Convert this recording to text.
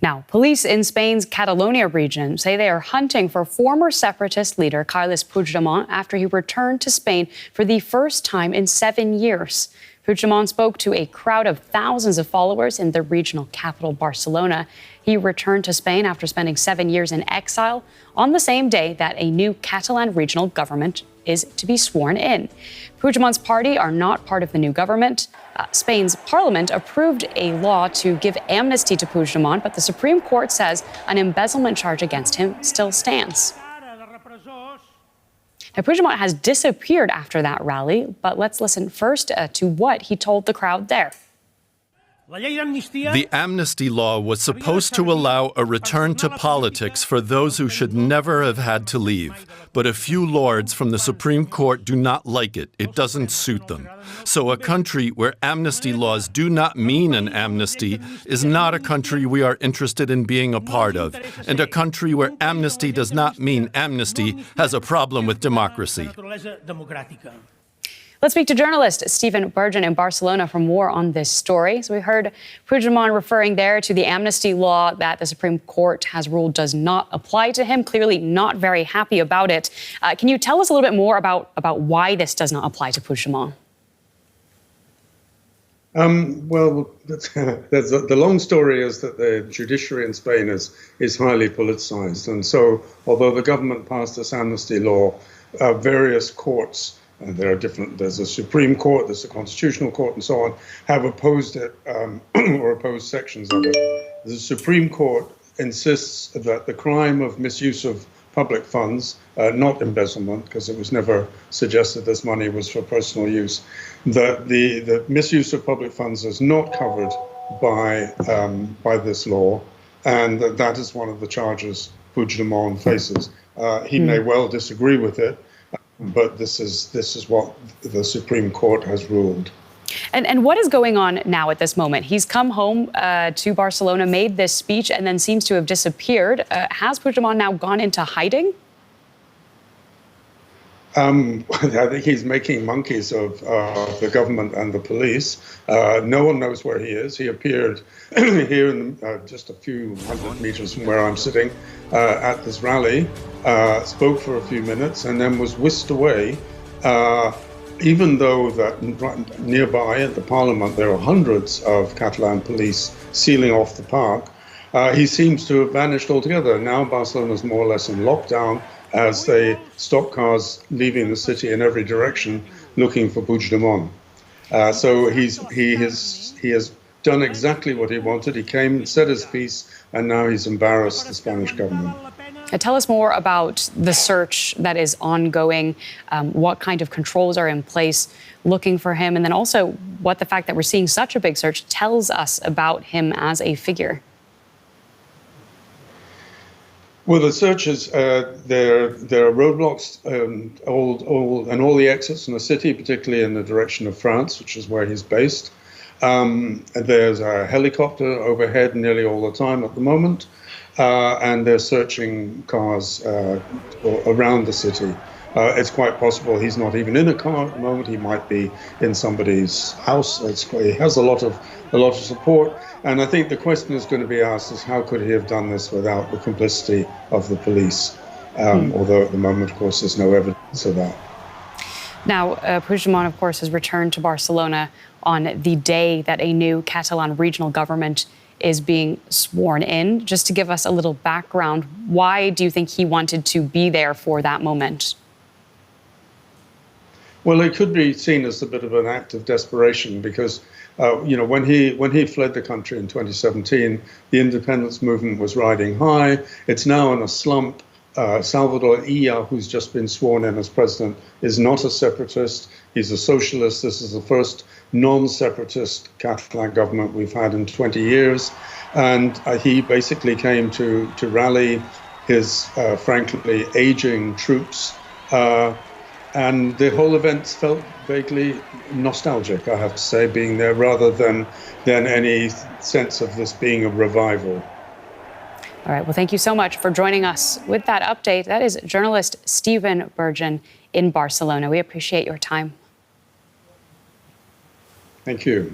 Now, police in Spain's Catalonia region say they are hunting for former separatist leader Carles Puigdemont after he returned to Spain for the first time in 7 years. Puigdemont spoke to a crowd of thousands of followers in the regional capital, Barcelona. He returned to Spain after spending 7 years in exile on the same day that a new Catalan regional government is to be sworn in. Puigdemont's party are not part of the new government. Spain's parliament approved a law to give amnesty to Puigdemont, but the Supreme Court says an embezzlement charge against him still stands. Now, Puigdemont has disappeared after that rally, but let's listen first to what he told the crowd there. The amnesty law was supposed to allow a return to politics for those who should never have had to leave. But a few lords from the Supreme Court do not like it. It doesn't suit them. So a country where amnesty laws do not mean an amnesty is not a country we are interested in being a part of. And a country where amnesty does not mean amnesty has a problem with democracy. Let's speak to journalist Stephen Burgen in Barcelona for more on this story. So we heard Puigdemont referring there to the amnesty law that the Supreme Court has ruled does not apply to him, clearly not very happy about it. Can you tell us a little bit more about why this does not apply to Puigdemont? Well, the long story is that the judiciary in Spain is highly politicized. And so although the government passed this amnesty law, various courts, and there are there's a Supreme Court, there's a Constitutional Court, and so on, have opposed it or opposed sections of it. The Supreme Court insists that the crime of misuse of public funds, not embezzlement, because it was never suggested this money was for personal use, that the misuse of public funds is not covered by this law, and that is one of the charges Puigdemont faces. He may well disagree with it, but this is what the Supreme Court has ruled. And what is going on now at this moment? He's come home to Barcelona, made this speech, and then seems to have disappeared. Has Puigdemont now gone into hiding? I think he's making monkeys of the government and the police. No one knows where he is. He appeared here in, just a few hundred meters from where I'm sitting at this rally, spoke for a few minutes, and then was whisked away. Even though that nearby at the parliament there are hundreds of Catalan police sealing off the park, he seems to have vanished altogether. Now Barcelona is more or less in lockdown as they stop cars leaving the city in every direction looking for Puigdemont. So he has done exactly what he wanted. He came, said his piece, and now he's embarrassed the Spanish government. Tell us more about the search that is ongoing, what kind of controls are in place looking for him, and then also what the fact that we're seeing such a big search tells us about him as a figure. Well, the search is, there are roadblocks all the exits from the city, particularly in the direction of France, which is where he's based. There's a helicopter overhead nearly all the time at the moment. And they're searching cars around the city. It's quite possible he's not even in a car at the moment. He might be in somebody's house. He has a lot of support. And I think the question is going to be asked is how could he have done this without the complicity of the police? Although at the moment, of course, there's no evidence of that. Now, Puigdemont, of course, has returned to Barcelona on the day that a new Catalan regional government is being sworn in. Just to give us a little background, why do you think he wanted to be there for that moment? Well, it could be seen as a bit of an act of desperation because, when he fled the country in 2017, the independence movement was riding high. It's now in a slump. Salvador Illa, who's just been sworn in as president, is not a separatist. He's a socialist. This is the first non-separatist Catalan government we've had in 20 years. And he basically came to rally his, frankly, aging troops. And the whole event felt vaguely nostalgic, I have to say, being there, rather than any sense of this being a revival. All right. Well, thank you so much for joining us with that update. That is journalist Stephen Burgen in Barcelona. We appreciate your time. Thank you.